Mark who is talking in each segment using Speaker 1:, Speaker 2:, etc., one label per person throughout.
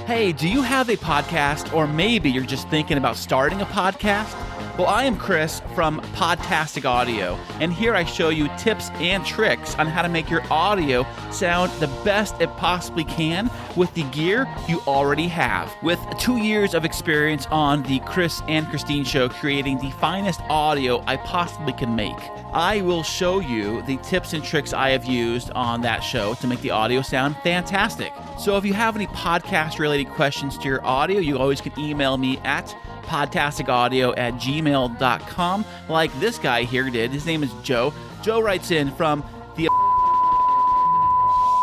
Speaker 1: Hey, do you have a podcast, or maybe you're just thinking about starting a podcast? Well, I am Chris from Podtastic Audio, and here I show you tips and tricks on how to make your audio sound the best it possibly can with the gear you already have. With 2 years of experience on the Chris and Christine Show, creating the finest audio I possibly can make, I will show you the tips and tricks I have used on that show to make the audio sound fantastic. So if you have any podcast-related questions to your audio, you always can email me at podtasticaudio@gmail.com, like this guy here did. His name is Joe. Joe writes in from the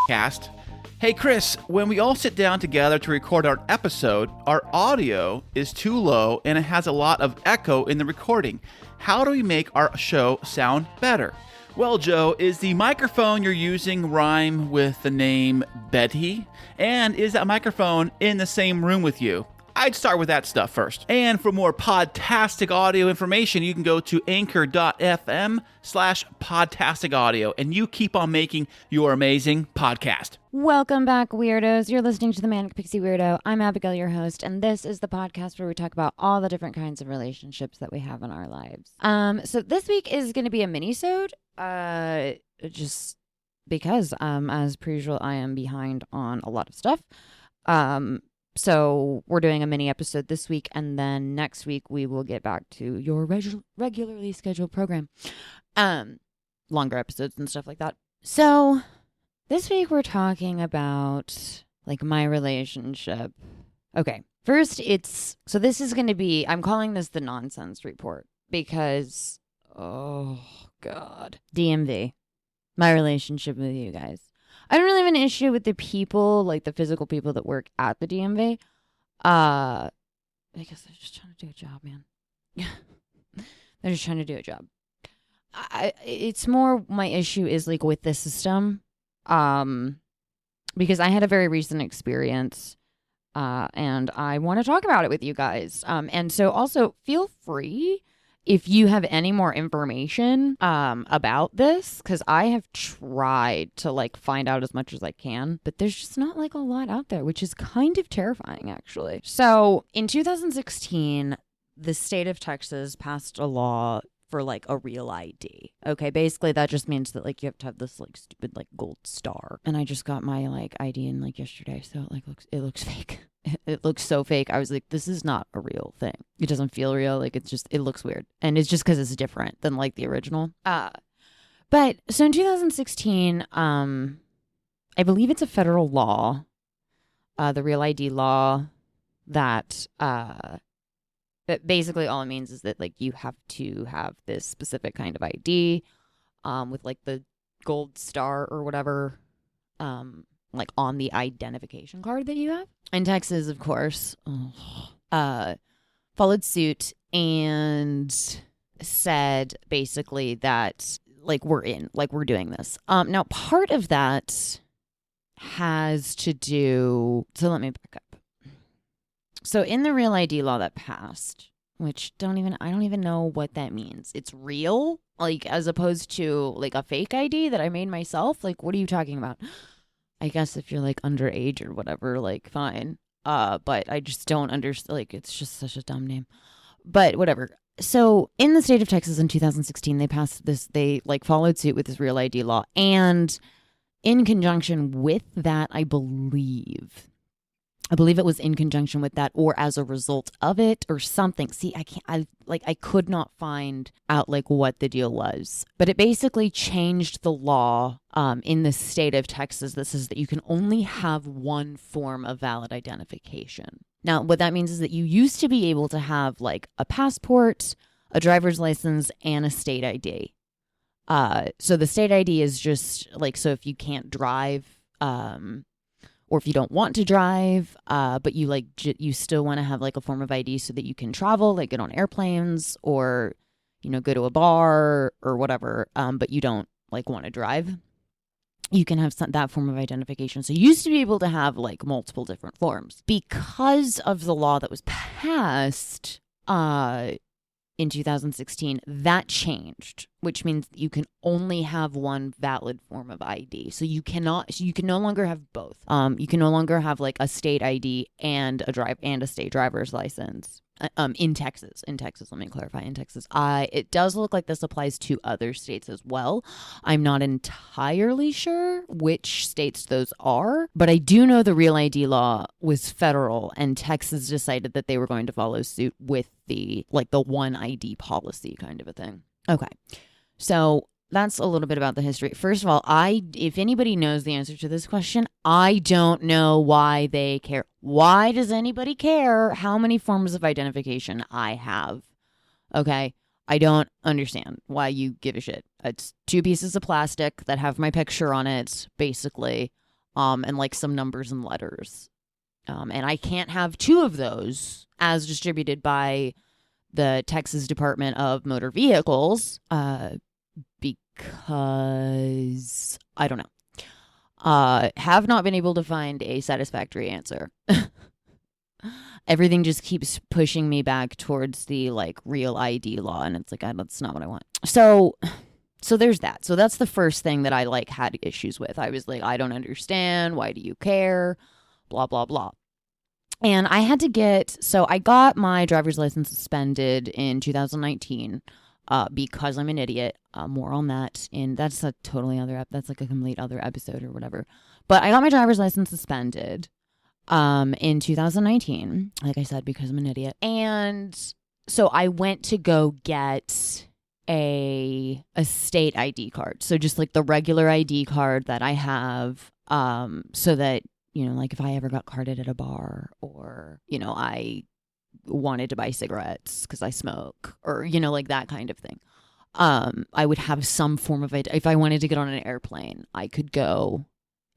Speaker 1: cast. Hey Chris, when we all sit down together to record our episode, our audio is too low and it has a lot of echo in the recording. How do we make our show sound better? Well, Joe, is the microphone you're using rhyme with the name Betty? And is that microphone in the same room with you? I'd start with that stuff first. And for more Podtastic Audio information, you can go to anchor.fm/Podtastic Audio, and you keep on making your amazing podcast.
Speaker 2: Welcome back, weirdos. You're listening to the ManicPixieWeirdo. I'm Abigail, your host, and this is the podcast where we talk about all the different kinds of relationships that we have in our lives. So this week is going to be a mini-sode, just because, as per usual, I am behind on a lot of stuff. So we're doing a mini episode this week, and then next week we will get back to your regularly scheduled program. Longer episodes and stuff like that. So this week we're talking about like my relationship. Okay, first so this is going to be, I'm calling this the nonsense report because, oh God, DMV, my relationship with you guys. I don't really have an issue with the people, like the physical people that work at the DMV. I guess they're just trying to do a job, man. They're just trying to do a job. It's more my issue is like with the system, because I had a very recent experience, and I want to talk about it with you guys. And so also feel free if you have any more information about this, because I have tried to like find out as much as I can, but there's just not like a lot out there, which is kind of terrifying, actually. So in 2016, the state of Texas passed a law for like a real ID. Okay, basically that just means that like you have to have this like stupid like gold star. And I just got my like ID in like yesterday, so it looks fake. It looks so fake. I was like, this is not a real thing. It doesn't feel real. Like it looks weird. And it's just because it's different than like the original. But so in 2016, I believe it's a federal law, the Real ID law, that basically all it means is that like you have to have this specific kind of ID, with like the gold star or whatever, like on the identification card that you have. And Texas, of course, followed suit and said basically that like we're doing this. Now part of that has to do, so let me back up. So in the Real ID law that passed, which I don't even know what that means. It's real, like as opposed to like a fake ID that I made myself. Like, what are you talking about? I guess if you're like underage or whatever, like fine. But I just don't understand. Like, it's just such a dumb name. But whatever. So in the state of Texas in 2016, they passed this. They like followed suit with this Real ID law, and in conjunction with that, I believe it was in conjunction with that or as a result of it or something. See, I could not find out like what the deal was, but it basically changed the law in the state of Texas that says that you can only have one form of valid identification. Now, what that means is that you used to be able to have like a passport, a driver's license, and a state ID. So the state ID is just like, so if you can't drive, or if you don't want to drive, but you like you still want to have like a form of ID so that you can travel, like get on airplanes or, you know, go to a bar or whatever, but you don't like want to drive, you can have that form of identification. So you used to be able to have like multiple different forms. Because of the law that was passed, in 2016, that changed, which means you can only have one valid form of ID. So you can no longer have both. You can no longer have like a state ID and a state driver's license. In Texas, let me clarify, in Texas, it does look like this applies to other states as well. I'm not entirely sure which states those are, but I do know the Real ID law was federal, and Texas decided that they were going to follow suit with the one ID policy kind of a thing. Okay, so that's a little bit about the history. First of all, if anybody knows the answer to this question, I don't know why they care. Why does anybody care how many forms of identification I have? Okay, I don't understand why you give a shit. It's 2 pieces of plastic that have my picture on it, basically, and like some numbers and letters. And I can't have 2 of those as distributed by the Texas Department of Motor Vehicles, because I don't know. Have not been able to find a satisfactory answer. Everything just keeps pushing me back towards the like Real ID law, and it's like that's not what I want. So there's that. So that's the first thing that I like had issues with. I was like, I don't understand. Why do you care? Blah blah blah. And I got my driver's license suspended in 2019. Because I'm an idiot. More on that that's a totally other that's like a complete other episode or whatever. But I got my driver's license suspended in 2019, like I said, because I'm an idiot. And so I went to go get a state ID card. So just like the regular ID card that I have, so that, like if I ever got carded at a bar, or, I wanted to buy cigarettes because I smoke, or like that kind of thing, I would have some form of it. If I wanted to get on an airplane, I could go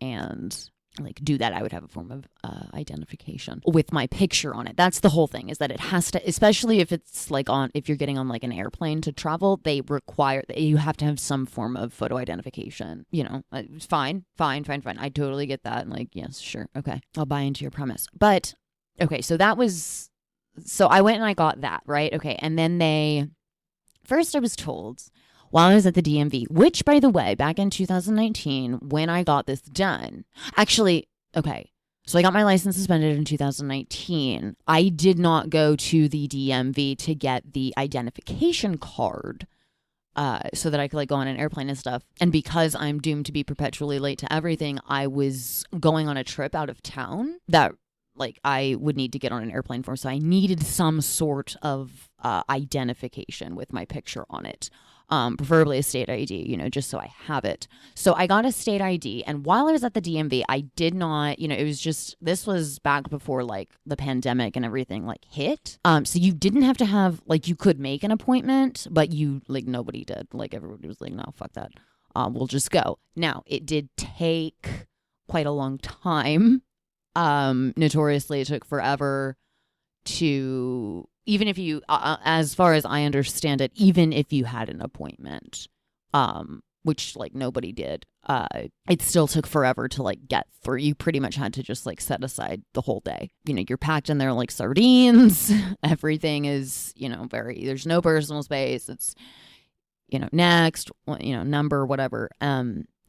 Speaker 2: and like do that. I would have a form of identification with my picture on it. That's the whole thing, is that it has to, especially if it's like if you're getting on like an airplane to travel, they require that you have to have some form of photo identification. Fine. I totally get that. And like, yes, sure, okay, I'll buy into your premise. But okay, so I went and I got that, right? Okay. And then first I was told while I was at the DMV, which, by the way, back in 2019, when I got this done, actually, okay, so I got my license suspended in 2019. I did not go to the DMV to get the identification card so that I could like go on an airplane and stuff. And because I'm doomed to be perpetually late to everything, I was going on a trip out of town that like I would need to get on an airplane for. So I needed some sort of identification with my picture on it. Preferably a state ID, just so I have it. So I got a state ID, and while I was at the DMV, I did not, it was just, this was back before like the pandemic and everything like hit. So you didn't have to have, like, you could make an appointment, but nobody did. Like everybody was like, no, fuck that. We'll just go. Now, it did take quite a long time. Notoriously, it took forever to, even if you, as far as I understand it, even if you had an appointment, which like nobody did, it still took forever to like get through. You pretty much had to just like set aside the whole day. You're packed in there like sardines. Everything is, there's no personal space. It's, next, number, whatever.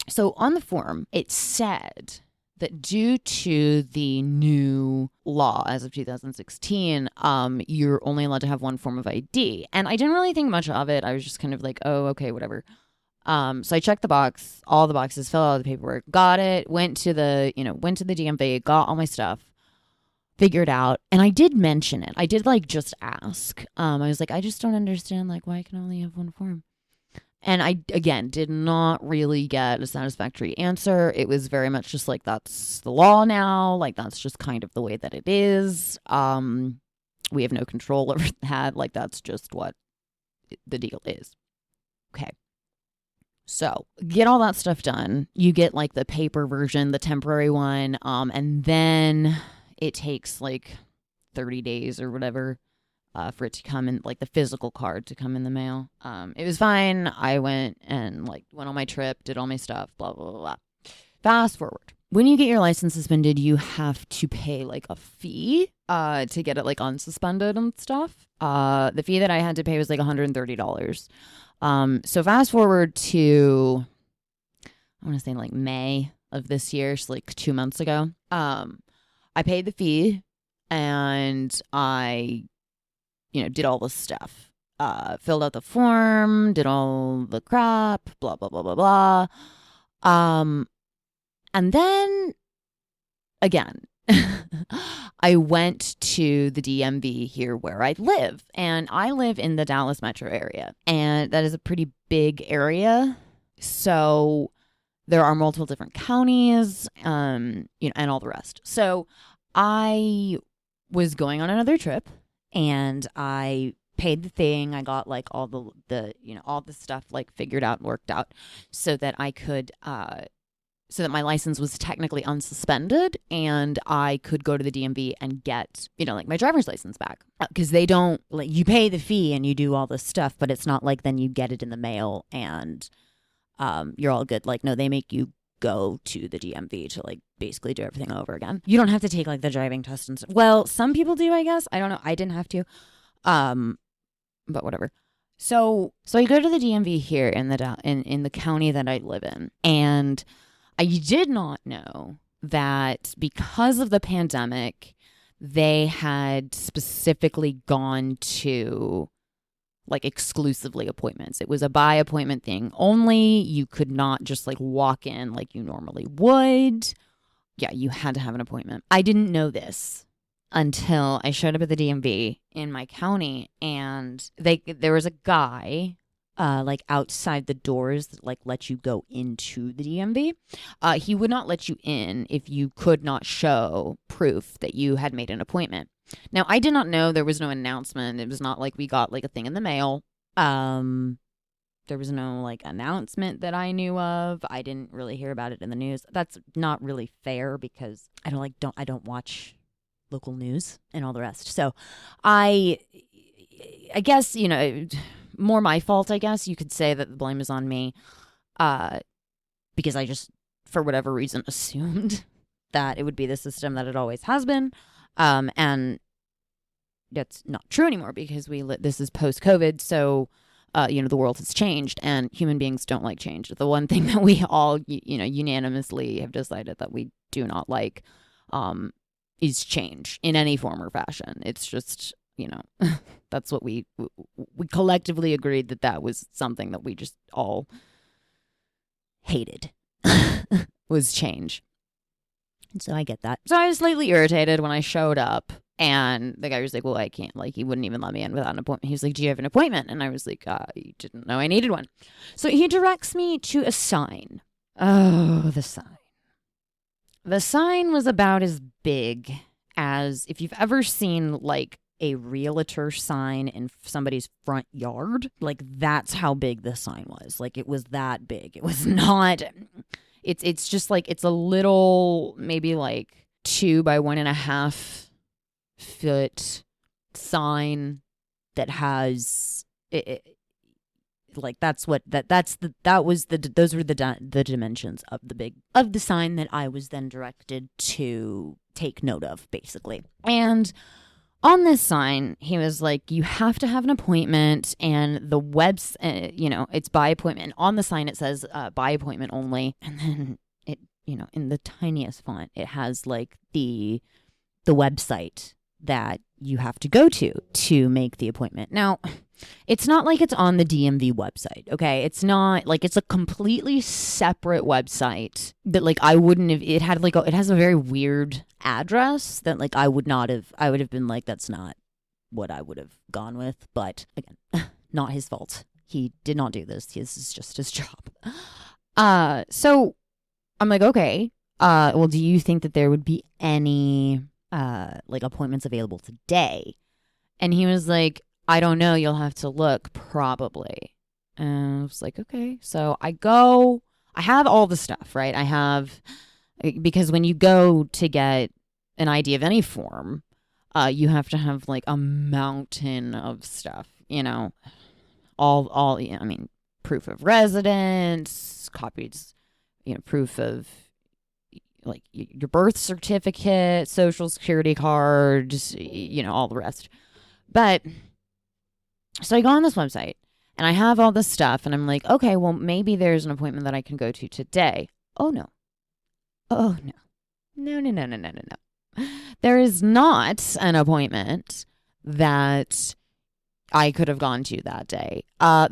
Speaker 2: So on the form, it said that due to the new law as of 2016, you're only allowed to have one form of ID. And I didn't really think much of it. I was just kind of like, oh, okay, whatever. So I checked the box, all the boxes, filled out the paperwork, got it, went to the DMV, got all my stuff, figured out. And I did mention it. I did like just ask. I was like, I just don't understand, like, why I can only have one form. And I, again, did not really get a satisfactory answer. It was very much just like, that's the law now. Like, that's just kind of the way that it is. We have no control over that. Like, that's just what the deal is. Okay. So, get all that stuff done. You get, like, the paper version, the temporary one. And then it takes, like, 30 days or whatever. For it to come in, like the physical card to come in the mail. It was fine. I went on my trip, did all my stuff, blah, blah, blah, blah. Fast forward. when you get your license suspended, you have to pay like a fee to get it like unsuspended and stuff. The fee that I had to pay was like $130. So fast forward to, I want to say like May of this year, so like 2 months ago. I paid the fee and I, did all the stuff. Filled out the form, did all the crap, blah, blah, blah, blah, blah. And then again, I went to the DMV here where I live, and I live in the Dallas metro area, and that is a pretty big area. So there are multiple different counties, and all the rest. So I was going on another trip, and I paid the thing. I got like all the all the stuff like figured out and worked out so that I could so that my license was technically unsuspended and I could go to the DMV and get, like my driver's license back. Because they don't, like, you pay the fee and you do all this stuff, but it's not like then you get it in the mail and you're all good. Like, no, they make you go to the DMV to, like, basically do everything over again. You don't have to take, like, the driving test and stuff. Well, some people do, I guess. I don't know. I didn't have to. But whatever. So I go to the DMV here in the county that I live in, and I did not know that because of the pandemic, they had specifically gone to like exclusively appointments. It was a by appointment thing only. You could not just like walk in like you normally would. Yeah, you had to have an appointment. I didn't know this until I showed up at the DMV in my county, and there was a guy like outside the doors that like let you go into the DMV. He would not let you in if you could not show proof that you had made an appointment. Now, I did not know, there was no announcement. It was not like we got like a thing in the mail. There was no like announcement that I knew of. I didn't really hear about it in the news. That's not really fair because I don't watch local news and all the rest. So I guess, more my fault, I guess. You could say that the blame is on me because I just, for whatever reason, assumed that it would be the system that it always has been. And that's not true anymore because this is post-COVID. So, the world has changed and human beings don't like change. The one thing that we all, unanimously have decided that we do not like is change in any form or fashion. It's just, that's what we collectively agreed that was something that we just all hated was change. And so I get that. So I was slightly irritated when I showed up and the guy was like, well, I can't, like, he wouldn't even let me in without an appointment. He was like, do you have an appointment? And I was like, I didn't know I needed one. So he directs me to a sign. Oh, the sign. The sign was about as big as if you've ever seen like a realtor sign in somebody's front yard. Like that's how big this sign was. Like it was that big. It was not, it's just like, it's a little, maybe like 2 by 1.5 foot sign that has like those were the dimensions of the sign that I was then directed to take note of, basically. And on this sign, he was like, you have to have an appointment, and the it's by appointment. And on the sign, it says by appointment only. And then it, in the tiniest font, it has like the website that you have to go to make the appointment. Now, it's not like it's on the DMV website, okay? It's not like it's a completely separate website that like I wouldn't have, it has a very weird address that like I would have been like, that's not what I would have gone with. But again, not his fault. He did not do this. This is just his job. So I'm like, okay, well, do you think that there would be any like appointments available today? And he was like, I don't know, you'll have to look, probably. And I was like, okay. So I have all the stuff, right? Because when you go to get an ID of any form, you have to have like a mountain of stuff, proof of residence, copies, proof of like your birth certificate, social security card, all the rest. But so I go on this website and I have all this stuff and I'm like, okay, well, maybe there's an appointment that I can go to today. Oh, no. Oh, no. No, no, no, no, no, no, no. There is not an appointment that I could have gone to that day. So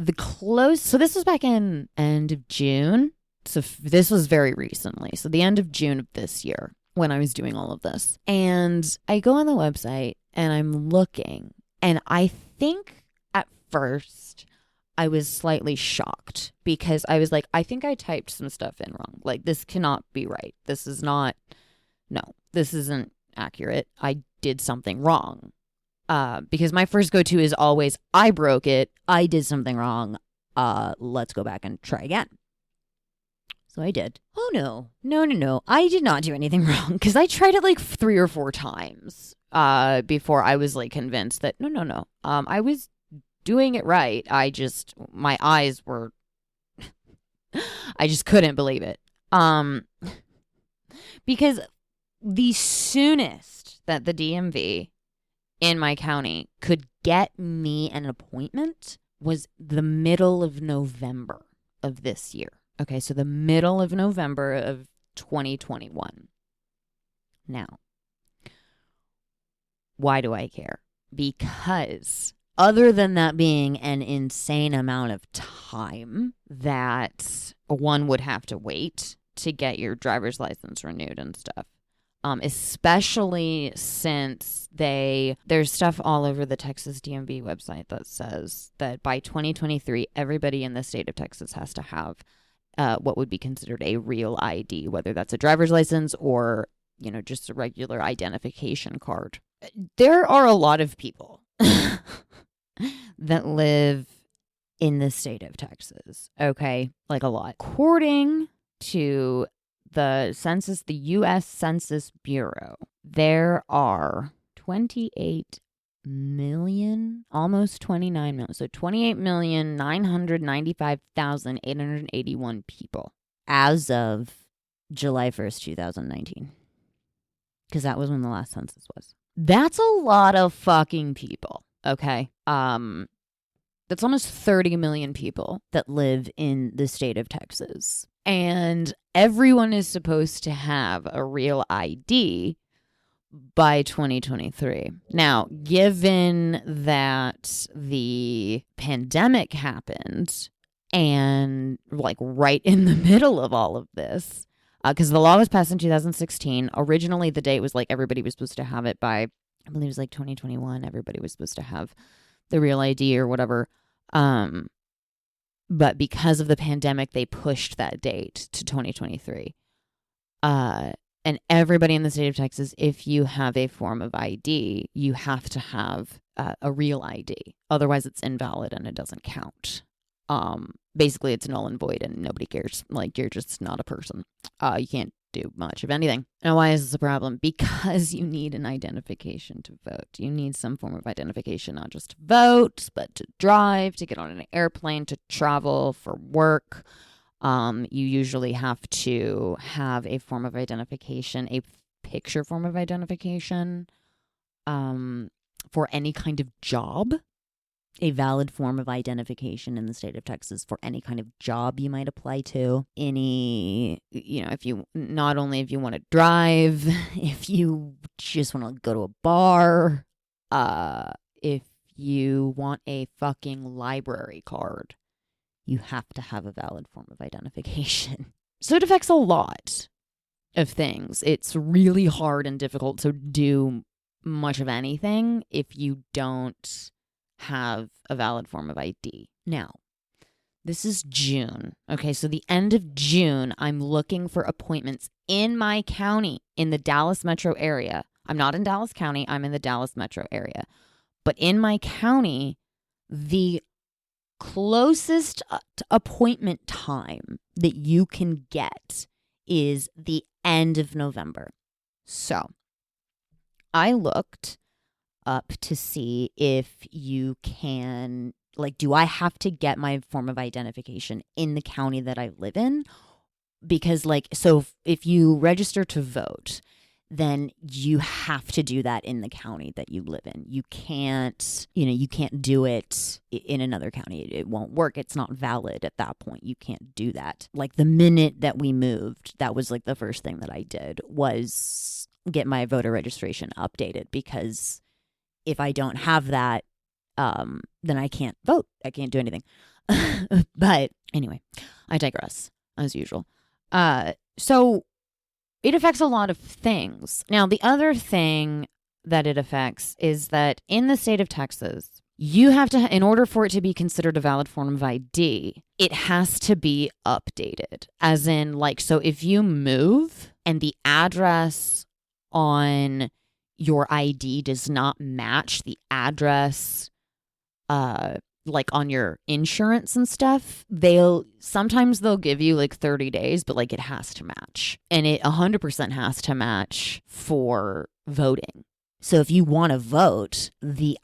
Speaker 2: this was back in end of June. So this was very recently. So the end of June of this year when I was doing all of this. And I go on the website and I'm looking, and I think at first I was slightly shocked because I was like, I think I typed some stuff in wrong. Like, this cannot be right. This isn't accurate. I did something wrong. Because my first go-to is always, I broke it. I did something wrong. Let's go back and try again. So I did. Oh, no. No. I did not do anything wrong because I tried it like 3 or 4 times before I was like convinced that no. I was doing it right. My eyes were, I just couldn't believe it. Because the soonest that the DMV in my county could get me an appointment was the middle of November of this year. Okay, so the middle of November of 2021. Now, why do I care? Because other than that being an insane amount of time that one would have to wait to get your driver's license renewed and stuff, especially since there's stuff all over the Texas DMV website that says that by 2023, everybody in the state of Texas has to have what would be considered a real ID, whether that's a driver's license or, just a regular identification card. There are a lot of people that live in the state of Texas, okay? Like a lot. According to the census, the U.S. Census Bureau, there are 28 million, almost 29 million. So 28,995,881 people as of July 1st, 2019. Because that was when the last census was. That's a lot of fucking people, okay? That's almost 30 million people that live in the state of Texas. And everyone is supposed to have a real ID by 2023. Now, given that the pandemic happened and like right in the middle of all of this, because the law was passed in 2016. Originally, the date was like everybody was supposed to have it by, I believe it was like 2021. Everybody was supposed to have the real ID or whatever. But because of the pandemic, they pushed that date to 2023. And everybody in the state of Texas, if you have a form of ID, you have to have a real ID. Otherwise, it's invalid and it doesn't count. Basically, it's null and void and nobody cares. Like, you're just not a person. You can't do much of anything. Now, why is this a problem? Because you need an identification to vote. You need some form of identification, not just to vote, but to drive, to get on an airplane, to travel for work. You usually have to have a form of identification, a picture form of identification, for any kind of job. A valid form of identification in the state of Texas for any kind of job you might apply to. If you want to drive, if you just want to go to a bar, if you want a fucking library card, you have to have a valid form of identification. So it affects a lot of things. It's really hard and difficult to do much of anything if you don't have a valid form of ID. Now, this is June. Okay, so the end of June, I'm looking for appointments in my county, in the Dallas metro area. I'm not in Dallas County, I'm in the Dallas metro area. But in my county, the closest appointment time that you can get is the end of November. So, I looked up to see if you can, do I have to get my form of identification in the county that I live in? because like, so if you register to vote, then you have to do that in the county that you live in. You can't do it in another county. It won't work. It's not valid at that point. You can't do that. Like the minute that we moved, that was like the first thing that I did was get my voter registration updated, because if I don't have that, then I can't vote. I can't do anything. But anyway, I digress as usual. So it affects a lot of things. Now, the other thing that it affects is that in the state of Texas, you have to, in order for it to be considered a valid form of ID, it has to be updated. As in, like, so if you move and the address on your ID does not match the address, like on your insurance and stuff, sometimes they'll give you like 30 days, but like it has to match. And it 100% has to match for voting. So if you want to vote, the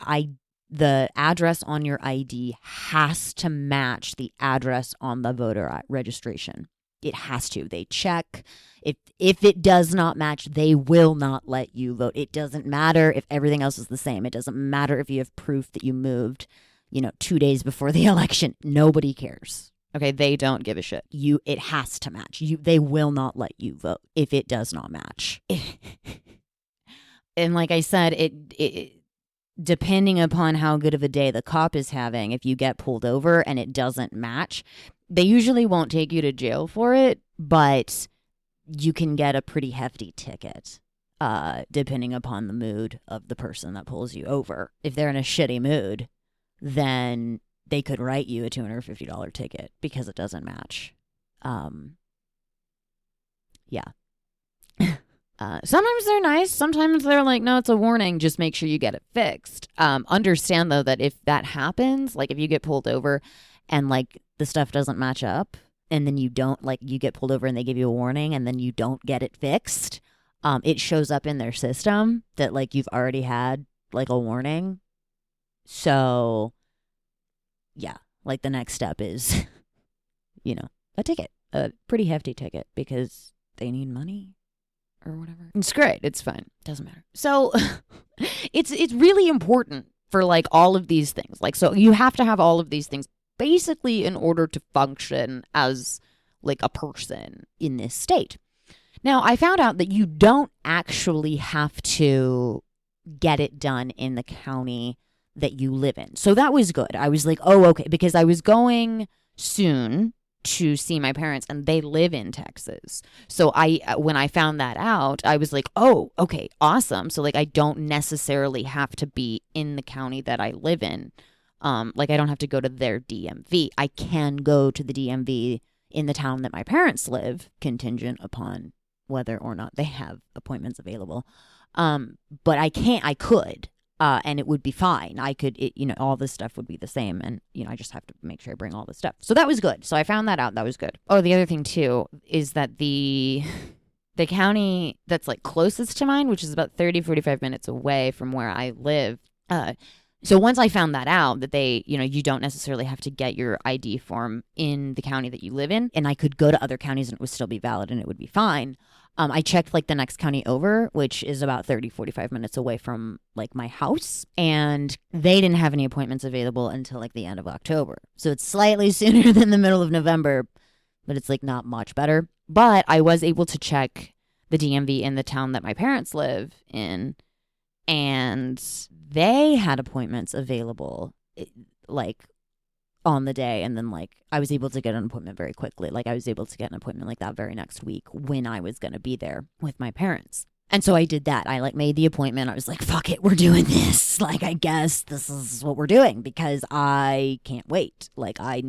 Speaker 2: address on your ID has to match the address on the voter registration. It has to. They check. If it does not match, they will not let you vote. It doesn't matter if everything else is the same. It doesn't matter if you have proof that you moved 2 days before the election. Nobody cares. Okay, they don't give a shit. It has to match. They will not let you vote if it does not match. And like I said, it depending upon how good of a day the cop is having, if you get pulled over and it doesn't match, they usually won't take you to jail for it, but you can get a pretty hefty ticket. Depending upon the mood of the person that pulls you over. If they're in a shitty mood, then they could write you a $250 ticket because it doesn't match. Yeah. Sometimes they're nice. Sometimes they're like, no, it's a warning. Just make sure you get it fixed. Understand, though, that if that happens, like if you get pulled over and like the stuff doesn't match up and then you don't, like you get pulled over and they give you a warning and then you don't get it fixed, it shows up in their system that like you've already had like a warning. So, yeah, like the next step is, a ticket, a pretty hefty ticket because they need money or whatever. It's great. It's fine. Doesn't matter. So it's really important for like all of these things. Like, so you have to have all of these things basically in order to function as like a person in this state. Now, I found out that you don't actually have to get it done in the county that you live in. So that was good. I was like, oh, okay, because I was going soon to see my parents and they live in Texas. So when I found that out, I was like, oh, okay, awesome. So like I don't necessarily have to be in the county that I live in. Like I don't have to go to their DMV. I can go to the DMV in the town that my parents live, contingent upon whether or not they have appointments available. But I could. And it would be fine. I could, all this stuff would be the same. And, I just have to make sure I bring all this stuff. So that was good. So I found that out. That was good. Oh, the other thing, too, is that the county that's like closest to mine, which is about 45 minutes away from where I live. So once I found that out, that they, you don't necessarily have to get your ID form in the county that you live in. And I could go to other counties and it would still be valid and it would be fine. I checked like the next county over, which is about 45 minutes away from like my house. And they didn't have any appointments available until like the end of October. So it's slightly sooner than the middle of November, but it's like not much better. But I was able to check the DMV in the town that my parents live in. And they had appointments available like on the day. And then like I was able to get an appointment very quickly. Like I was able to get an appointment like that very next week when I was going to be there with my parents. And so I did that. I like made the appointment. I was like, fuck it, we're doing this. Like, I guess this is what we're doing because I can't wait. Like I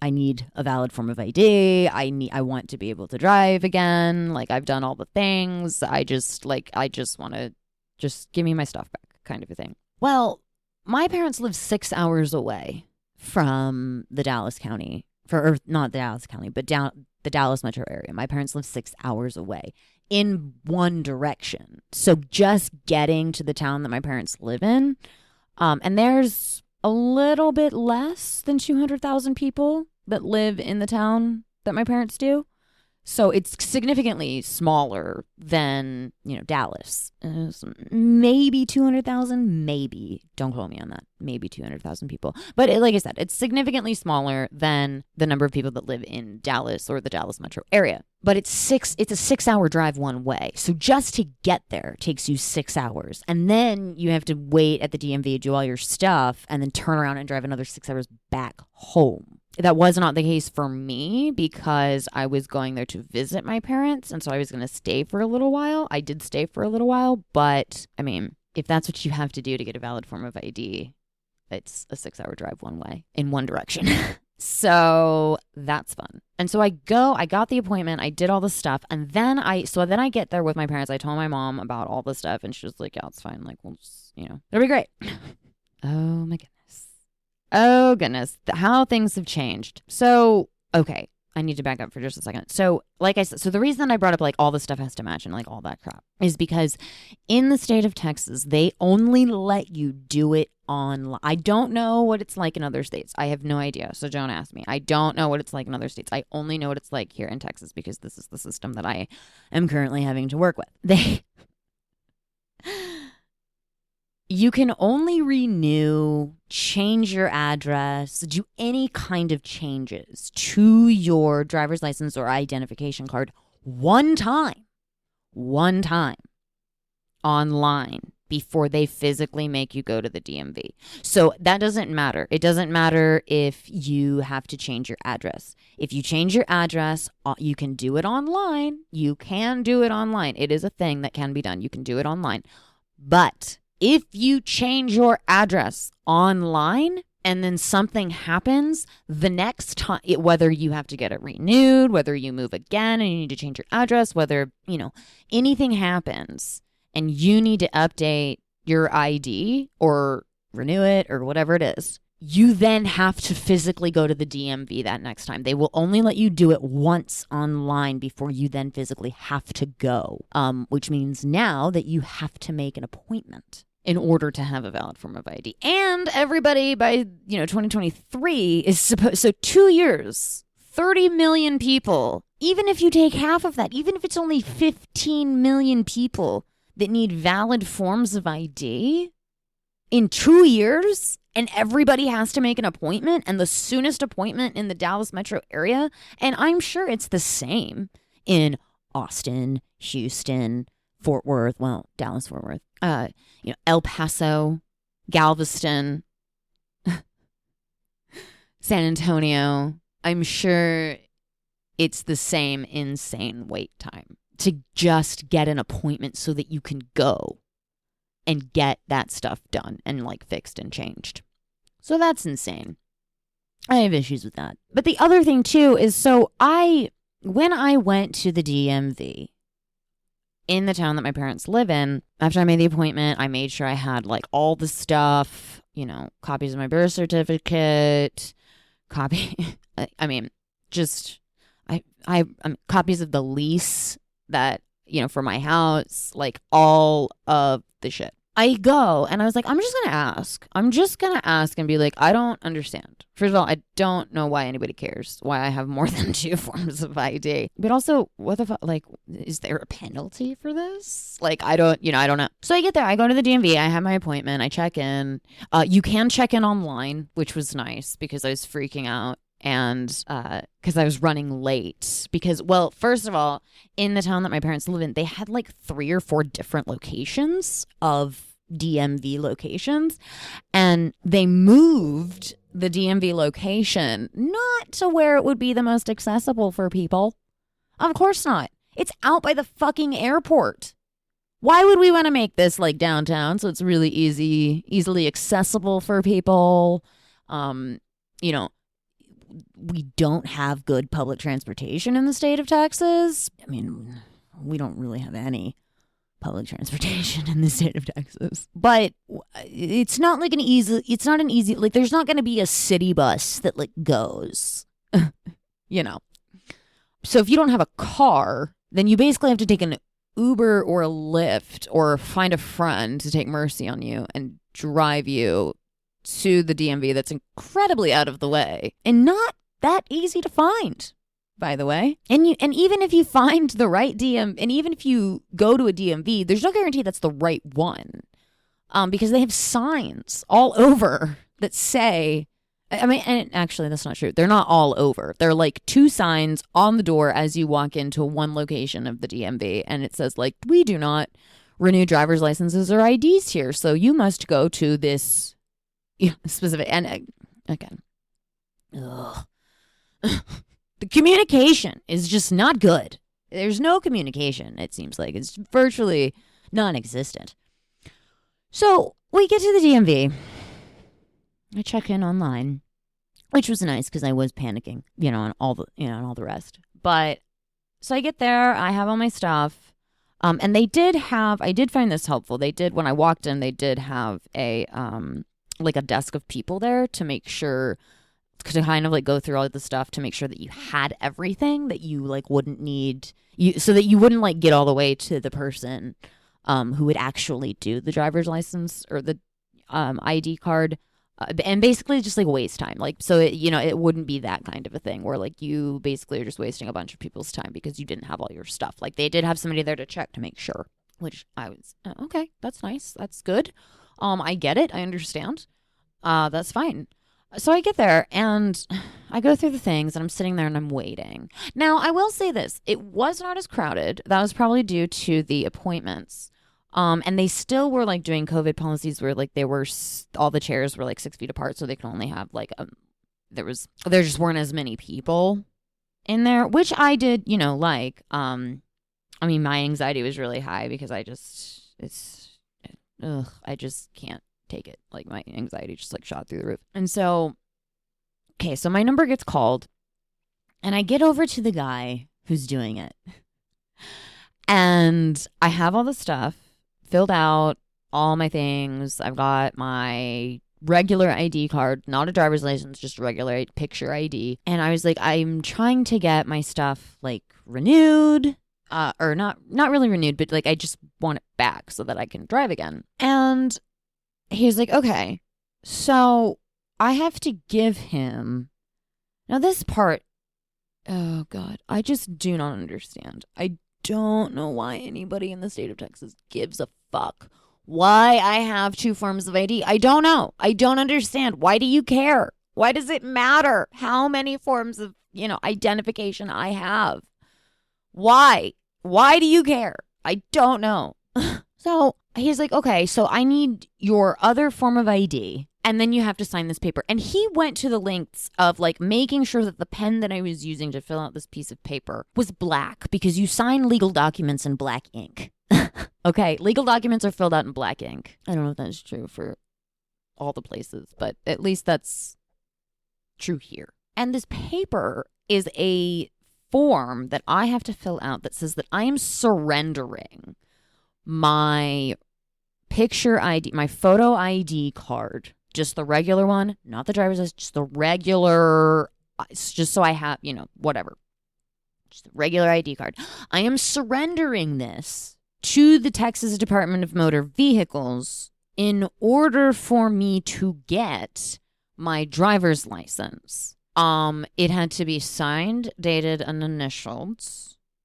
Speaker 2: need a valid form of ID. I want to be able to drive again. Like I've done all the things. I just want to just give me my stuff back kind of a thing. Well, my parents live 6 hours away from the Dallas County, or not the Dallas County, but down the Dallas metro area. My parents live 6 hours away in one direction. So just getting to the town that my parents live in, and there's a little bit less than 200,000 people that live in the town that my parents do. So it's significantly smaller than, Dallas. Maybe 200,000, maybe. Don't quote me on that. Maybe 200,000 people. But like I said, it's significantly smaller than the number of people that live in Dallas or the Dallas metro area. But it's a 6-hour drive one way. So just to get there takes you 6 hours. And then you have to wait at the DMV, do all your stuff, and then turn around and drive another 6 hours back home. That was not the case for me because I was going there to visit my parents. And so I was going to stay for a little while. I did stay for a little while. But I mean, if that's what you have to do to get a valid form of ID, it's a 6-hour drive one way in one direction. So that's fun. And so I got the appointment. I did all the stuff. And then I get there with my parents. I told my mom about all the stuff. And she was like, yeah, it's fine. Like, we'll just, it'll be great. Oh my goodness. Oh, goodness. How things have changed. So, okay. I need to back up for just a second. So, like I said, the reason I brought up, like, all the stuff has to match and, like, all that crap is because in the state of Texas, they only let you do it online. I don't know what it's like in other states. I have no idea. So, don't ask me. I don't know what it's like in other states. I only know what it's like here in Texas because this is the system that I am currently having to work with. You can only renew, change your address, do any kind of changes to your driver's license or identification card one time online before they physically make you go to the DMV. So that doesn't matter. It doesn't matter if you have to change your address. If you change your address, you can do it online. It is a thing that can be done. You can do it online. But if you change your address online and then something happens the next time, whether you have to get it renewed, whether you move again and you need to change your address, whether, anything happens and you need to update your ID or renew it or whatever it is, you then have to physically go to the DMV that next time. They will only let you do it once online before you then physically have to go, which means now that you have to make an appointment in order to have a valid form of ID. And everybody by, 2023 is supposed, so 2 years, 30 million people, even if you take half of that, even if it's only 15 million people that need valid forms of ID in 2 years, and everybody has to make an appointment, and the soonest appointment in the Dallas metro area, and I'm sure it's the same in Austin, Houston, Fort Worth, Dallas, Fort Worth, El Paso, Galveston, San Antonio. I'm sure it's the same insane wait time to just get an appointment so that you can go and get that stuff done and fixed and changed. So that's insane. I have issues with that. But the other thing too is, when I went to the DMV in the town that my parents live in, after I made the appointment, I made sure I had all the stuff, copies of my birth certificate, copies of the lease that, for my house, all of the shit. I go and I was like, I'm just going to ask and be like, I don't understand. First of all, I don't know why anybody cares why I have more than 2 forms of ID. But also, what the fuck, is there a penalty for this? I don't know. So I get there, I go to the DMV, I have my appointment, I check in. You can check in online, which was nice because I was freaking out. And because I was running late because, first of all, in the town that my parents live in, they had 3 or 4 different locations of DMV locations, and they moved the DMV location not to where it would be the most accessible for people. Of course not. It's out by the fucking airport. Why would we want to make this downtown so it's really easily accessible for people? We don't have good public transportation in the state of Texas. I mean, we don't really have any public transportation in the state of Texas. But it's not an easy, there's not going to be a city bus that goes, So if you don't have a car, then you basically have to take an Uber or a Lyft or find a friend to take mercy on you and drive you to the DMV that's incredibly out of the way and not that easy to find. by the way. And even if you find the right and even if you go to a DMV, there's no guarantee that's the right one. Because they have signs all over that say, I mean, and actually that's not true. They're not all over. They're like 2 signs on the door as you walk into one location of the DMV, and it says like, we do not renew driver's licenses or IDs here, so you must go to this specific. And again, the communication is just not good. There's no communication. It seems like it's virtually non-existent. So we get to the DMV. I check in online, which was nice because I was panicking, and all the rest. But so I get there, I have all my stuff, and I did find this helpful. They did, when I walked in, they did have a like a desk of people there to make sure, to kind of like go through all of the stuff to make sure that you had everything that you like wouldn't need, so that you wouldn't like get all the way to the person who would actually do the driver's license or the ID card. And basically just like waste time. Like, so it wouldn't be that kind of a thing where like you basically are just wasting a bunch of people's time because you didn't have all your stuff. Like they did have somebody there to check to make sure, which I was, okay, that's nice. That's good. I get it. I understand. That's fine. So I get there and I go through the things and I'm sitting there and I'm waiting. Now I will say this, it was not as crowded. That was probably due to the appointments. And they still were like doing COVID policies where like all the chairs were like 6 feet apart. So they could only have like, there just weren't as many people in there, which I did, like, I mean, my anxiety was really high because I just can't take it. Like my anxiety just like shot through the roof. And so, okay, so my number gets called and I get over to the guy who's doing it and I have all the stuff filled out, all my things. I've got my regular ID card, not a driver's license, just a regular picture ID. And I was like, I'm trying to get my stuff like renewed, or not really renewed, but like I just want it back so that I can drive again. And he's like, okay, so I have to give him. Now this part, oh God, I just do not understand. I don't know why anybody in the state of Texas gives a fuck why I have 2 forms of ID. I don't know. I don't understand. Why do you care? Why does it matter how many forms of, identification I have? Why? Why do you care? I don't know. So he's like, okay, so I need your other form of ID. And then you have to sign this paper. And he went to the lengths of like making sure that the pen that I was using to fill out this piece of paper was black because you sign legal documents in black ink. Okay, legal documents are filled out in black ink. I don't know if that's true for all the places, but at least that's true here. And this paper is a form that I have to fill out that says that I am surrendering my picture ID, my photo ID card. Just the regular one, not the driver's license, just the regular, just so I have, whatever. Just the regular ID card. I am surrendering this to the Texas Department of Motor Vehicles in order for me to get my driver's license. It had to be signed, dated, and initialed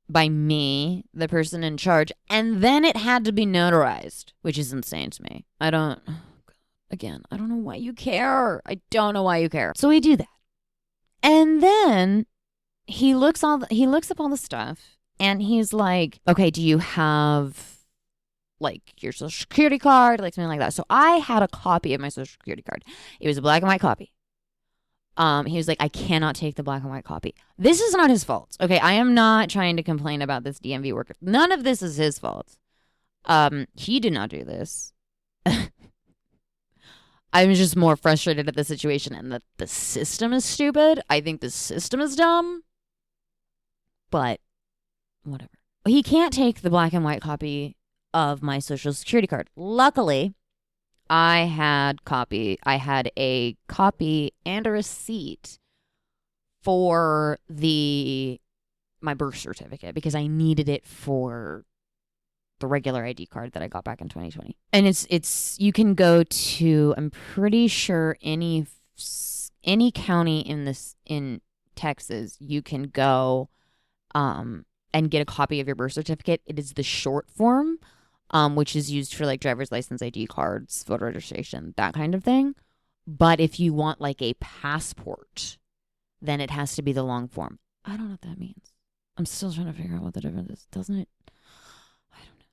Speaker 2: by me, the person in charge, and then it had to be notarized, which is insane to me. Again, I don't know why you care. I don't know why you care. So we do that. And then he looks up all the stuff and he's like, okay, do you have like your social security card? Like something like that. So I had a copy of my social security card. It was a black and white copy. He was like, I cannot take the black and white copy. This is not his fault. Okay, I am not trying to complain about this DMV worker. None of this is his fault. He did not do this. I'm just more frustrated at the situation and that the system is stupid. I think the system is dumb. But whatever. He can't take the black and white copy of my social security card. Luckily, I had a copy and a receipt for my birth certificate because I needed it for the regular ID card that I got back in 2020. And it's you can go to, I'm pretty sure any county in Texas, you can go and get a copy of your birth certificate. It is the short form, which is used for like driver's license, ID cards, voter registration, that kind of thing. But if you want like a passport, then it has to be the long form. I don't know what that means. I'm still trying to figure out what the difference is. Doesn't it? I don't know.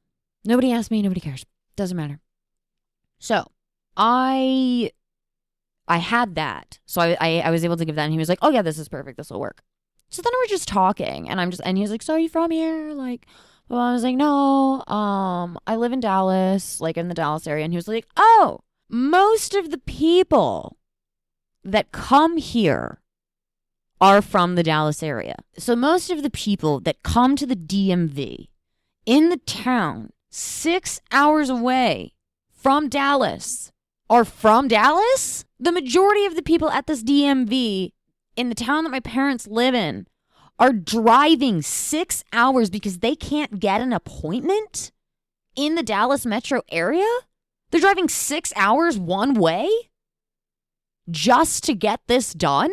Speaker 2: Nobody asked me. Nobody cares. Doesn't matter. So I had that. So I was able to give that, and he was like, oh yeah, this is perfect. This will work. So then we're just talking, and he was like, so are you from here? Like, well, I was like, no, I live in Dallas, like in the Dallas area. And he was like, oh, most of the people that come here are from the Dallas area. So most of the people that come to the DMV in the town 6 hours away from Dallas are from Dallas? The majority of the people at this DMV in the town that my parents live in are driving 6 hours because they can't get an appointment in the Dallas metro area? They're driving 6 hours one way just to get this done?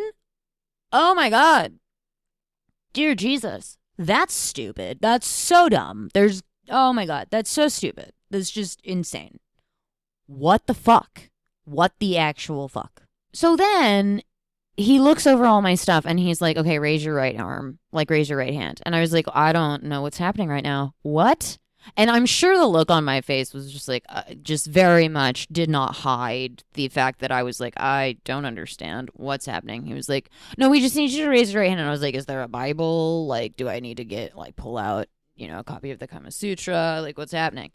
Speaker 2: Oh my God. Dear Jesus. That's stupid. That's so dumb. Oh my God. That's so stupid. That's just insane. What the fuck? What the actual fuck? So then he looks over all my stuff and he's like, okay, raise your right arm. Like, raise your right hand. And I was like, I don't know what's happening right now. What? And I'm sure the look on my face was just like, just very much did not hide the fact that I was like, I don't understand what's happening. He was like, no, we just need you to raise your right hand. And I was like, is there a Bible? Like, do I need to pull out, a copy of the Kama Sutra? Like, what's happening?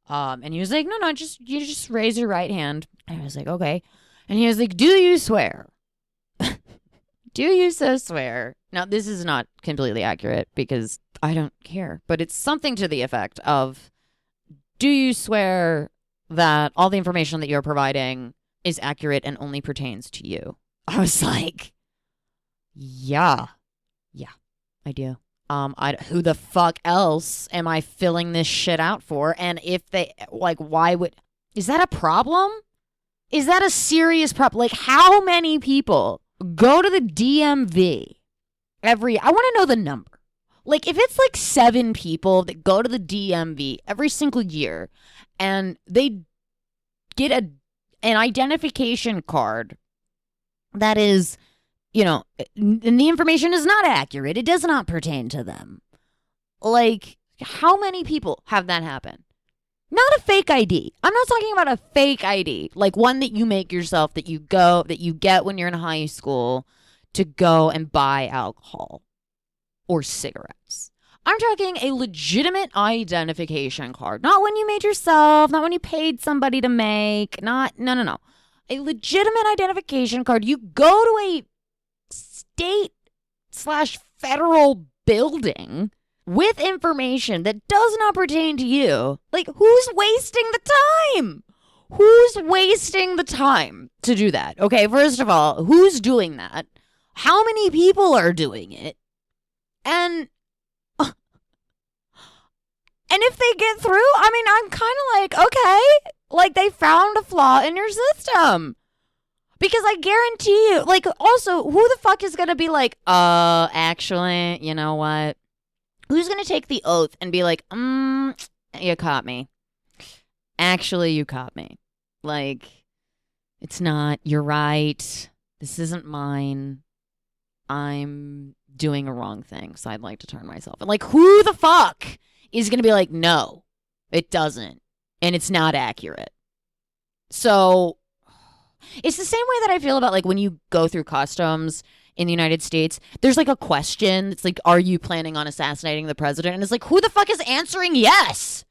Speaker 2: And he was like, no, you just raise your right hand. And I was like, okay. And he was like, do you swear? Do you so swear? Now, this is not completely accurate because I don't care, but it's something to the effect of, do you swear that all the information that you're providing is accurate and only pertains to you? I was like, yeah, I do. Who the fuck else am I filling this shit out for? And if they, is that a problem? Is that a serious problem? Like, how many people go to the DMV I want to know the number. Like, if it's like 7 people that go to the DMV every single year and they get an identification card that is, and the information is not accurate, it does not pertain to them. Like, how many people have that happen? Not a fake ID. I'm not talking about a fake ID, like one that you make yourself, that you get when you're in high school to go and buy alcohol or cigarettes. I'm talking a legitimate identification card. Not one you made yourself, not one you paid somebody to make, no. A legitimate identification card. You go to a state/federal building with information that does not pertain to you. Like, who's wasting the time? Who's wasting the time to do that? Okay, first of all, who's doing that? How many people are doing it? And if they get through, I'm kind of like, okay, like they found a flaw in your system. Because I guarantee you, like, also, who the fuck is going to be like, actually, you know what? Who's going to take the oath and be like, you caught me. Actually, you caught me. Like, it's not, you're right. This isn't mine. I'm doing a wrong thing, so I'd like to turn myself in. Like, who the fuck is going to be like, no, it doesn't, and it's not accurate? So, it's the same way that I feel about, like, when you go through customs in the United States, there's, like, a question. It's like, are you planning on assassinating the president? And it's like, who the fuck is answering yes?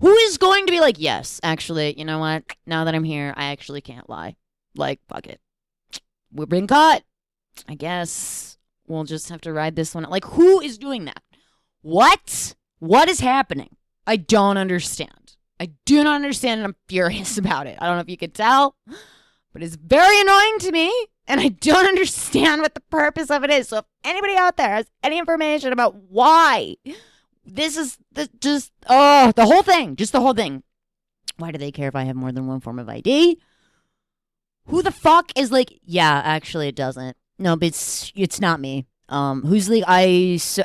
Speaker 2: Who is going to be like, yes, actually, you know what? Now that I'm here, I actually can't lie. Like, fuck it. We've been caught. I guess we'll just have to ride this one. Like, who is doing that? What? What is happening? I don't understand. I do not understand, and I'm furious about it. I don't know if you could tell, but it's very annoying to me, and I don't understand what the purpose of it is. So if anybody out there has any information about why this is the whole thing. Why do they care if I have more than one form of ID? Who the fuck is like, yeah, actually it doesn't. No, but it's not me. Who's like,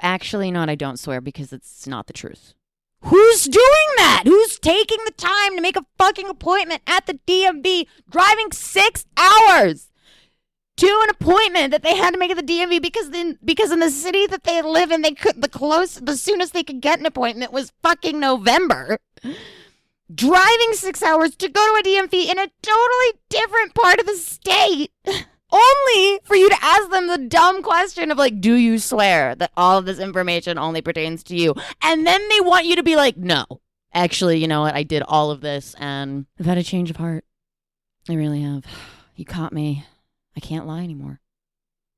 Speaker 2: actually not, I don't swear because it's not the truth. Who's doing that? Who's taking the time to make a fucking appointment at the DMV, driving 6 hours to an appointment that they had to make at the DMV because in the city that they live in, the soonest they could get an appointment was fucking November. Driving 6 hours to go to a DMV in a totally different part of the state. Only for you to ask them the dumb question of like, do you swear that all of this information only pertains to you? And then they want you to be like, no, actually, you know what? I did all of this and I've had a change of heart. I really have. You caught me. I can't lie anymore.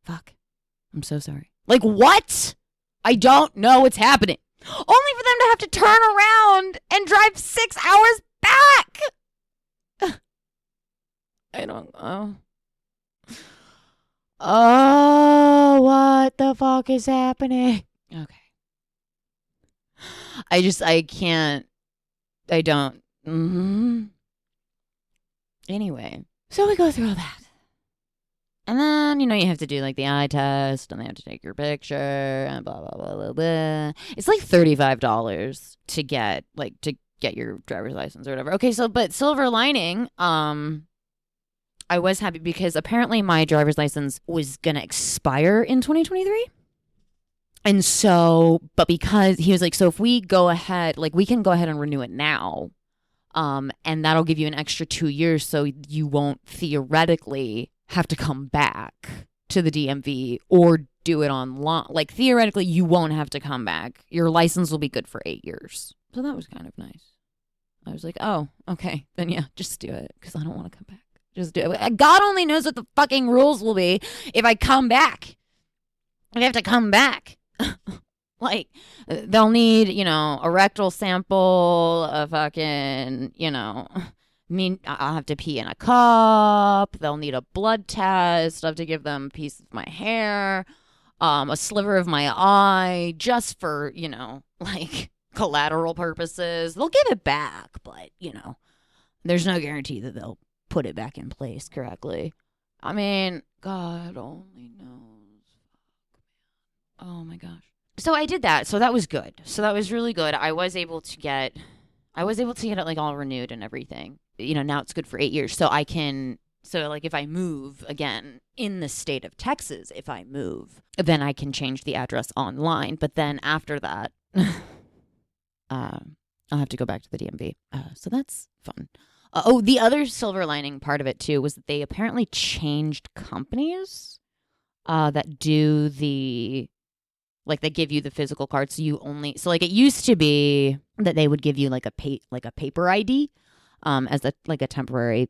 Speaker 2: Fuck. I'm so sorry. Like, what? I don't know what's happening. Only for them to have to turn around and drive 6 hours back. I don't know. Oh, what the fuck is happening? Okay. I can't. I don't. Anyway, so we go through all that. And then, you have to do like the eye test and they have to take your picture and blah, blah, blah, blah, blah. It's like $35 to get your driver's license or whatever. Okay, but silver lining, I was happy because apparently my driver's license was going to expire in 2023. And so, but because he was like, so if we go ahead, like we can go ahead and renew it now. And that'll give you an extra 2 years. So you won't theoretically have to come back to the DMV or do it online. Like theoretically, you won't have to come back. Your license will be good for 8 years. So that was kind of nice. I was like, oh, okay, then yeah, just do it because I don't want to come back. Just do it. God only knows what the fucking rules will be if I come back. I have to come back. Like, they'll need, a rectal sample, a fucking, I'll have to pee in a cup. They'll need a blood test. I'll have to give them a piece of my hair, a sliver of my eye, just for, like collateral purposes. They'll give it back, but, there's no guarantee that they'll put it back in place correctly. I mean, God only knows. Oh my gosh. So I did that. So that was good. So that was really good. I was able to get it like all renewed and everything. Now it's good for 8 years. So like if I move again in the state of Texas, then I can change the address online. But then after that, I'll have to go back to the DMV. So that's fun. The other silver lining part of it, too, was that they apparently changed companies that do the, like, they give you the physical card. So like, it used to be that they would give you, like, a paper ID as a temporary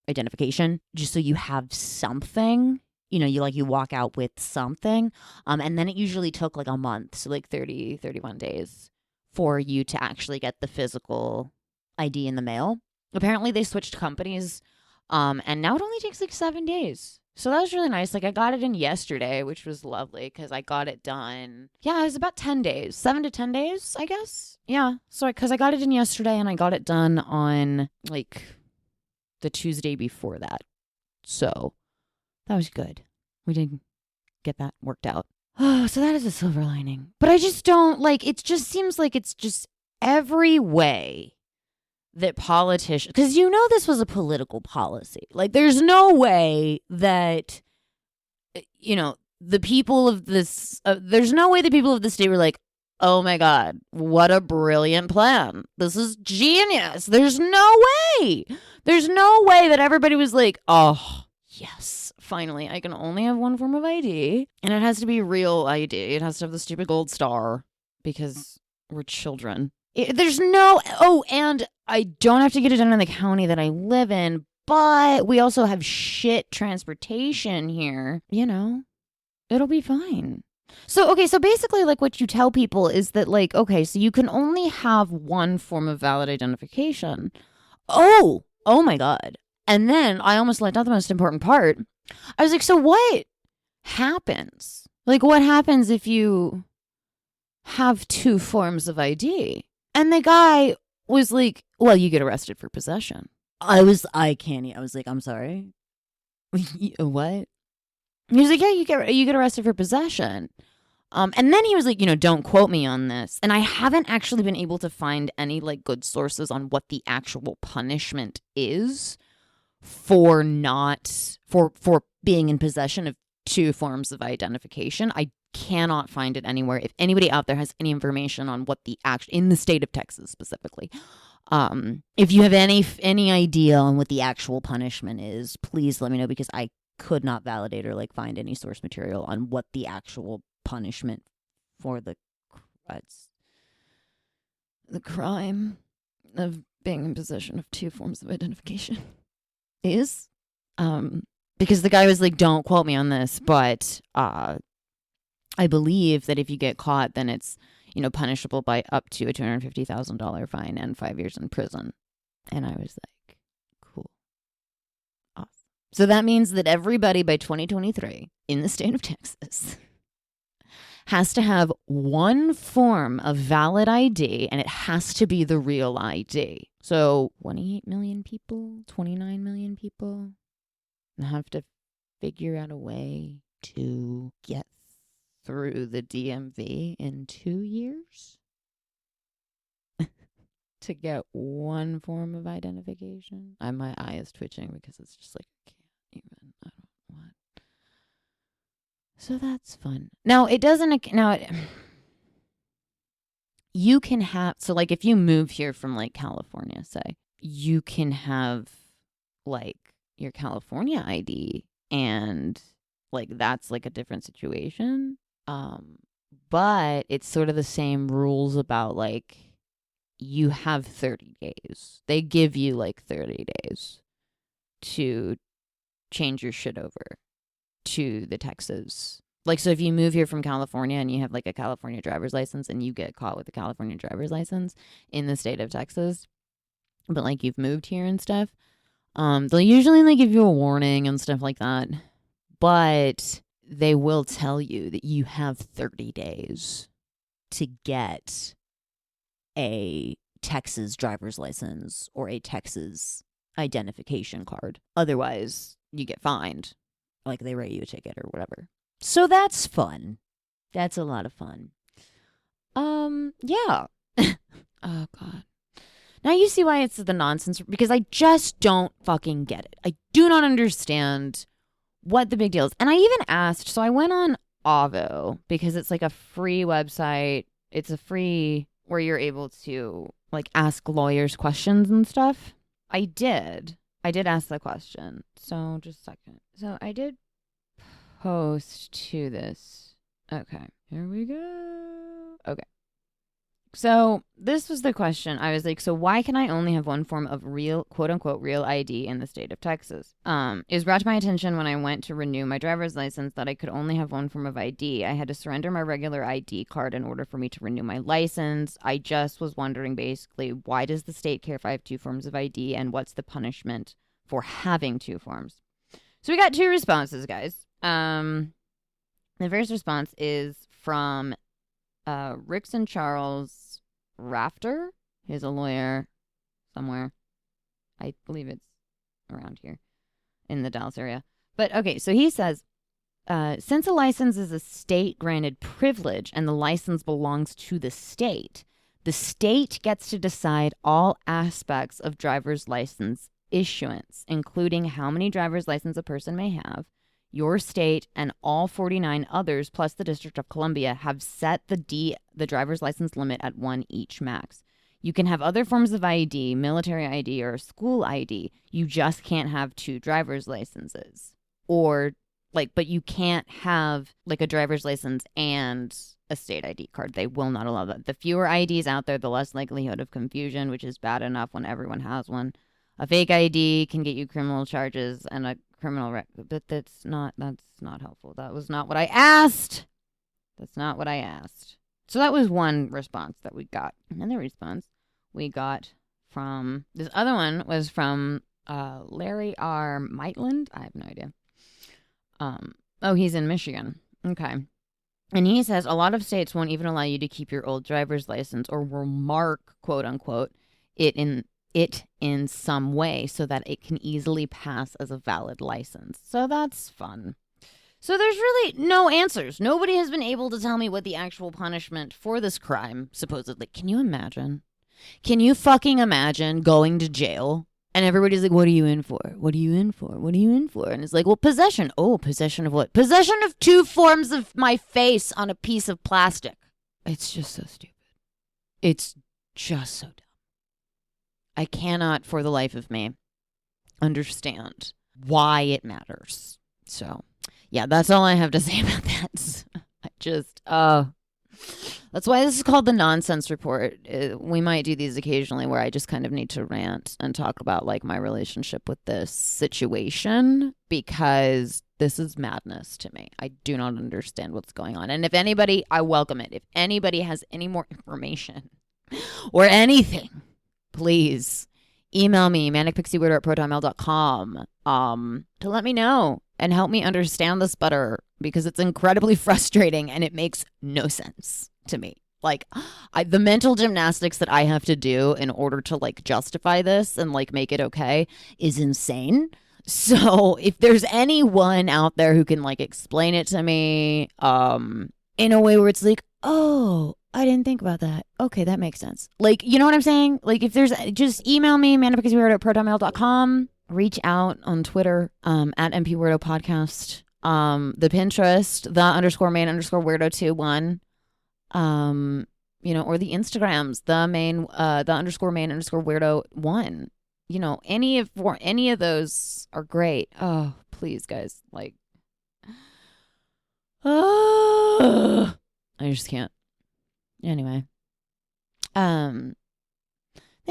Speaker 2: identification, just so you have something. You walk out with something. And then it usually took, like, a month, so, like, 31 days for you to actually get the physical ID in the mail. Apparently they switched companies, and now it only takes like 7 days. So that was really nice. Like I got it in yesterday, which was lovely because I got it done. Yeah, it was about 10 days, 7 to 10 days, I guess. Yeah, so because I got it in yesterday and I got it done on like the Tuesday before that. So that was good. We did get that worked out. Oh, so that is a silver lining. But I just don't like, it just seems like it's just every way that politicians, because this was a political policy. Like, there's no way that, the people of this, there's no way the people of the state were like, oh my God, what a brilliant plan. This is genius. There's no way. There's no way that everybody was like, oh, yes, finally, I can only have one form of ID. And it has to be real ID. It has to have the stupid gold star because we're children. And I don't have to get it done in the county that I live in, but we also have shit transportation here. It'll be fine. So basically, like, what you tell people is that, like, okay, so you can only have one form of valid identification. Oh my God. And then I almost left out the most important part. I was like, so what happens? Like, what happens if you have two forms of ID? And the guy was like, well, you get arrested for possession. I was like, I'm sorry. What? He was like, yeah, you get arrested for possession. And then he was like, don't quote me on this. And I haven't actually been able to find any like good sources on what the actual punishment is for being in possession of two forms of identification. I cannot find it anywhere. If anybody out there has any information on what in the state of Texas specifically, if you have any idea on what the actual punishment is, please let me know, because I could not validate or like find any source material on what the actual punishment for the crime of being in possession of two forms of identification is. Because the guy was like, don't quote me on this, but I believe that if you get caught, then it's punishable by up to a $250,000 fine and 5 years in prison. And I was like, cool. Awesome. So that means that everybody by 2023 in the state of Texas has to have one form of valid ID, and it has to be the real ID. So 28 million people, 29 million people have to figure out a way to get through the DMV in 2 years to get one form of identification. My eye is twitching because it's just like, I can't even, I don't know what. So that's fun. Now, you can have, so like if you move here from like California, say, you can have like your California ID, and like that's like a different situation. But it's sort of the same rules about like you have 30 days. They give you like 30 days to change your shit over to the Texas. Like, so if you move here from California and you have like a California driver's license and you get caught with a California driver's license in the state of Texas, but like you've moved here and stuff, they'll usually like give you a warning and stuff like that. But they will tell you that you have 30 days to get a Texas driver's license or a Texas identification card. Otherwise, you get fined. Like they write you a ticket or whatever. So that's fun. That's a lot of fun. Yeah. Oh, God. Now you see why it's the nonsense, because I just don't fucking get it. I do not understand what the big deal is. And I even asked, so I went on Avo because it's like a free website. It's a free where you're able to like ask lawyers questions and stuff. I did ask the question. So just a second. So I did post to this. Okay, here we go. Okay. So this was the question. I was like, so why can I only have one form of real, quote unquote, real ID in the state of Texas? It was brought to my attention when I went to renew my driver's license that I could only have one form of ID. I had to surrender my regular ID card in order for me to renew my license. I just was wondering basically, why does the state care if I have two forms of ID, and what's the punishment for having two forms? So we got two responses, guys. The first response is from Rickson Charles Rafter. He's a lawyer somewhere. I believe it's around here in the Dallas area. But okay, so he says, since a license is a state-granted privilege and the license belongs to the state gets to decide all aspects of driver's license issuance, including how many driver's license a person may have. Your state and all 49 others, plus the District of Columbia, have set the driver's license limit at one each max. You can have other forms of ID, military ID or school ID. You just can't have two driver's licenses. Or, like, but you can't have, like, a driver's license and a state ID card. They will not allow that. The fewer IDs out there, the less likelihood of confusion, which is bad enough when everyone has one. A fake ID can get you criminal charges and a criminal record, but that's not helpful. That was not what I asked. That's not what I asked. So that was one response that we got. Another response we got from this other one was from Larry R. Maitland. I have no idea. Oh, he's in Michigan. Okay. And he says a lot of states won't even allow you to keep your old driver's license, or will mark, quote unquote, it in some way so that it can easily pass as a valid license. So that's fun. So there's really no answers. Nobody has been able to tell me what the actual punishment for this crime supposedly. Can you imagine? Can you fucking imagine going to jail and everybody's like, what are you in for? What are you in for? What are you in for? And it's like, well, possession. Oh, possession of what? Possession of 2 forms of my face on a piece of plastic. It's just so stupid. It's just so dumb. I cannot for the life of me understand why it matters. So, yeah, that's all I have to say about that. That's why this is called the nonsense report. We might do these occasionally where I just kind of need to rant and talk about like my relationship with this situation, because this is madness to me. I do not understand what's going on. And if anybody, I welcome it. If anybody has any more information or anything, please email me, ManicPixieWeirdo@protonmail.com, to let me know and help me understand this better, because it's incredibly frustrating and it makes no sense to me. Like, the mental gymnastics that I have to do in order to like justify this and like make it okay is insane. So if there's anyone out there who can like explain it to me in a way where it's like, oh, I didn't think about that. Okay, that makes sense. Like, you know what I'm saying? Like, if there's, just email me, ManicPixieWeirdo@protonmail.com. Reach out on Twitter, at MPWeirdo Podcast. The Pinterest, _main_weirdo21. You know, or the Instagrams, the _main_weirdo1. You know, any of those are great. Oh, please, guys. Like, I just can't. Anyway. Thank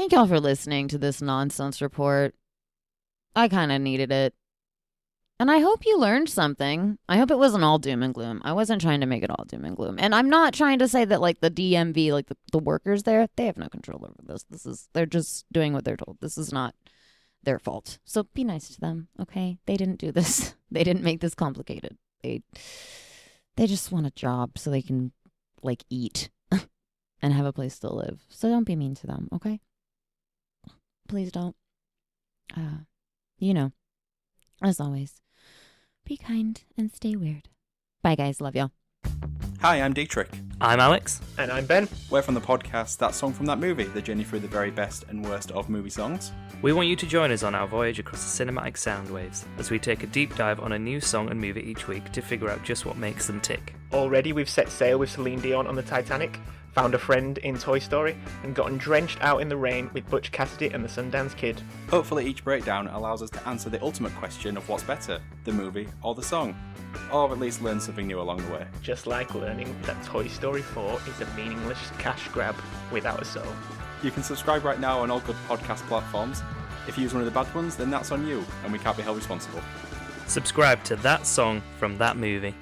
Speaker 2: y'all for listening to this nonsense report. I kind of needed it. And I hope you learned something. I hope it wasn't all doom and gloom. I wasn't trying to make it all doom and gloom. And I'm not trying to say that like the DMV, like the workers there, they have no control over this. They're just doing what they're told. This is not their fault. So be nice to them, okay? They didn't do this. They didn't make this complicated. They just want a job so they can like eat and have a place to live. So don't be mean to them, okay? Please don't. You know, as always, be kind and stay weird. Bye, guys. Love y'all.
Speaker 3: Hi, I'm Dietrich.
Speaker 4: I'm Alex.
Speaker 5: And I'm Ben.
Speaker 3: We're from the podcast That Song from That Movie, the journey through the very best and worst of movie songs.
Speaker 4: We want you to join us on our voyage across the cinematic sound waves as we take a deep dive on a new song and movie each week to figure out just what makes them tick.
Speaker 5: Already we've set sail with Celine Dion on the Titanic, found a friend in Toy Story, and gotten drenched out in the rain with Butch Cassidy and the Sundance Kid.
Speaker 3: Hopefully each breakdown allows us to answer the ultimate question of what's better, the movie or the song. Or at least learn something new along the way.
Speaker 5: Just like learning that Toy Story 4 is a meaningless cash grab without a soul.
Speaker 3: You can subscribe right now on all good podcast platforms. If you use one of the bad ones, then that's on you, and we can't be held responsible.
Speaker 4: Subscribe to That Song from That Movie.